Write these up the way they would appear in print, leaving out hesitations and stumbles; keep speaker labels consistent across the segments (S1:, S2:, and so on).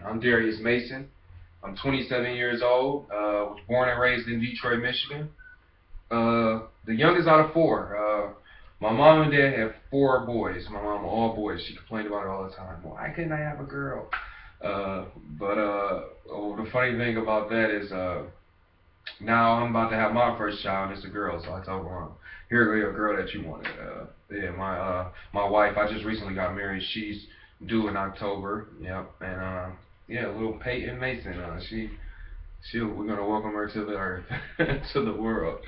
S1: I'm Darius Mason. I'm 27 years old. Was born and raised in Detroit, Michigan. The youngest out of four. My mom and dad have four boys. My mom, all boys. She complained about it all the time. Why couldn't I have a girl? But the funny thing about that is now I'm about to have my first child. It's a girl, so I told her, "Here go your girl that you wanted." Yeah, my wife. I just recently got married. She's due in October. Yep, and yeah, little Peyton Mason. We're gonna welcome her to the earth, to the world.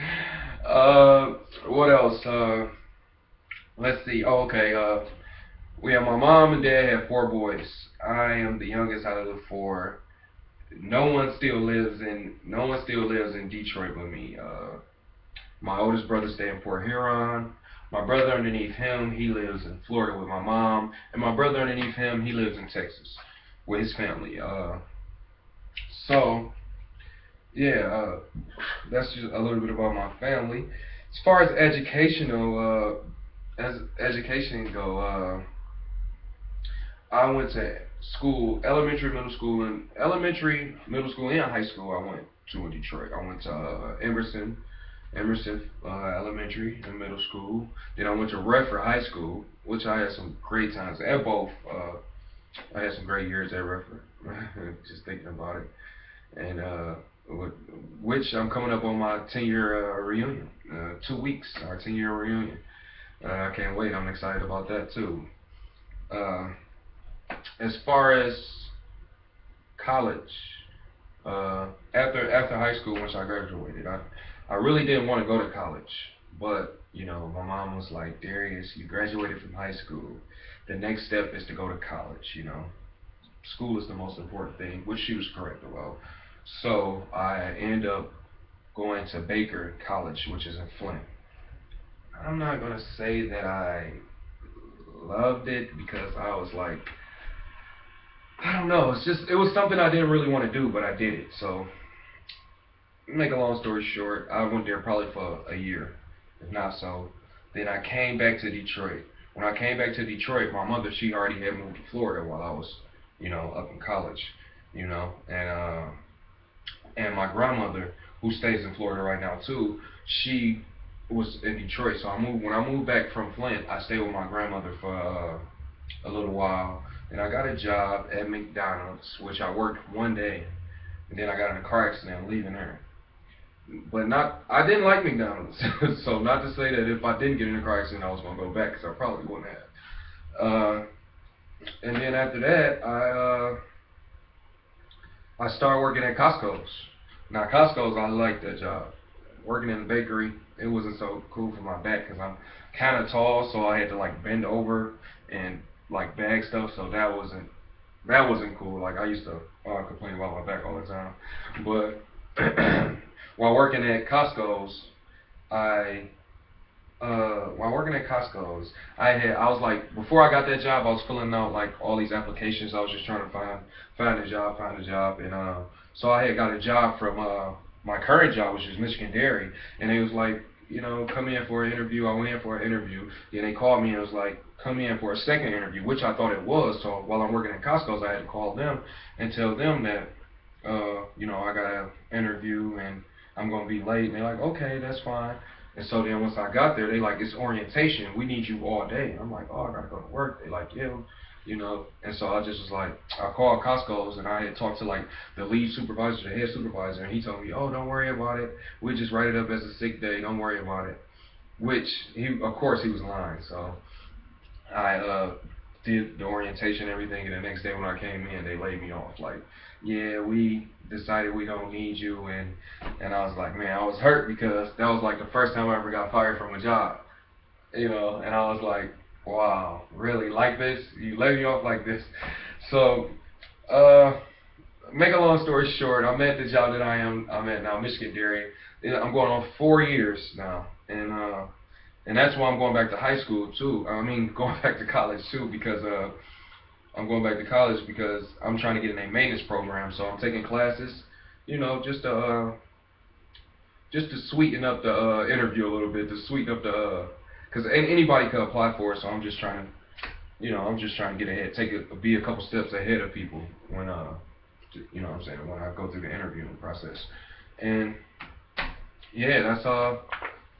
S1: What else? Let's see. Oh, okay. We have my mom and dad have four boys. I am the youngest out of the four. No one still lives in Detroit with me. My oldest brother stay in Port Huron. My brother underneath him, he lives in Florida with my mom, and my brother underneath him, he lives in Texas with his family. So yeah, that's just a little bit about my family. As far as education go, I went to school, elementary, middle school, and high school. I went to in Detroit. I went to Emerson Elementary and Middle School. Then I went to Redford High School, which I had some great times at both. I had some great years at Redford, just thinking about it. And which I'm coming up on my 10-year reunion. 2 weeks, our 10-year reunion. I can't wait. I'm excited about that too. Uh, as far as college, after high school, once I graduated, I really didn't want to go to college, but my mom was like, Darius, you graduated from high school. The next step is to go to college. School is the most important thing, which she was correct about. So I ended up going to Baker College, which is in Flint. I'm not gonna say that I loved it because I was like, I don't know. It was something I didn't really want to do, but I did it. So make a long story short, I went there probably for a year, if not so. Then I came back to Detroit. When I came back to Detroit, my mother, she already had moved to Florida while I was, up in college, and my grandmother, who stays in Florida right now too, she was in Detroit. So when I moved back from Flint, I stayed with my grandmother for a little while. And I got a job at McDonald's, which I worked one day, and then I got in a car accident leaving there. But I didn't like McDonald's, so not to say that if I didn't get in a car accident, I was gonna go back, because I probably wouldn't have. And then after that, I started working at Costco's. Now Costco's, I liked that job. Working in the bakery, it wasn't so cool for my back because I'm kind of tall, so I had to like bend over and like bag stuff. So that wasn't cool. Like I used to complain about my back all the time. But while working at Costco's, I while working at Costco's, I was like, before I got that job, I was filling out like all these applications. I was just trying to find a job, and so I had got a job from my current job, which is Michigan Dairy, and it was like, come in for an interview. I went in for an interview. Then they called me and it was like, come in for a second interview, which I thought it was. So while I'm working at Costco's, I had to call them and tell them that, I got an interview and I'm gonna be late. And they're like, okay, that's fine. And so then once I got there, they like, it's orientation. We need you all day. I'm like, oh, I gotta go to work. They like, yeah, And so I just was like, I called Costco's and I had talked to like the lead supervisor, the head supervisor, and he told me, oh, don't worry about it. We just write it up as a sick day. Don't worry about it. Which of course, he was lying. So I did the orientation and everything, and the next day when I came in, they laid me off. Like, yeah, we decided we don't need you, and I was like, man, I was hurt because that was like the first time I ever got fired from a job, and I was like, wow, really, like this? You laid me off like this? So, make a long story short, I'm at the job that I'm at now, Michigan Dairy. I'm going on 4 years now, and that's why I'm going back to high school too. I mean, going back to college too, because I'm going back to college because I'm trying to get in a maintenance program. So I'm taking classes, just to sweeten up the interview a little bit, to sweeten up the, because anybody could apply for it. So I'm just trying to I'm just trying to get ahead, be a couple steps ahead of people when what I'm saying, when I go through the interviewing process. And yeah,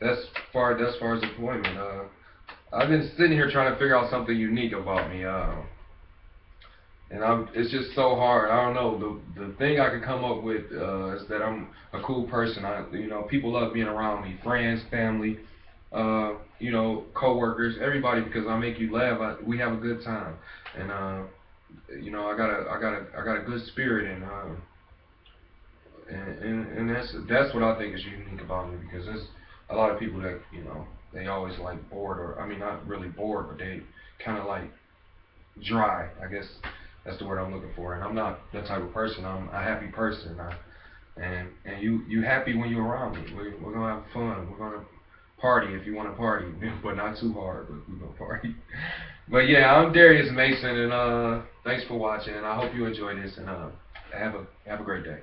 S1: that's far as employment. I've been sitting here trying to figure out something unique about me. It's just so hard. I don't know. The thing I could come up with is that I'm a cool person. People love being around me, friends, family, coworkers, everybody, because I make you laugh. We have a good time, and I got a good spirit, and that's what I think is unique about me, because there's a lot of people that they always like bored, or I mean not really bored, but they kind of like dry, I guess that's the word I'm looking for. And I'm not that type of person. I'm a happy person. And you happy when you're around me. We're gonna have fun. We're gonna party if you want to party, but not too hard. But we're gonna party. But yeah, I'm Darius Mason, and thanks for watching. And I hope you enjoy this. And have a great day.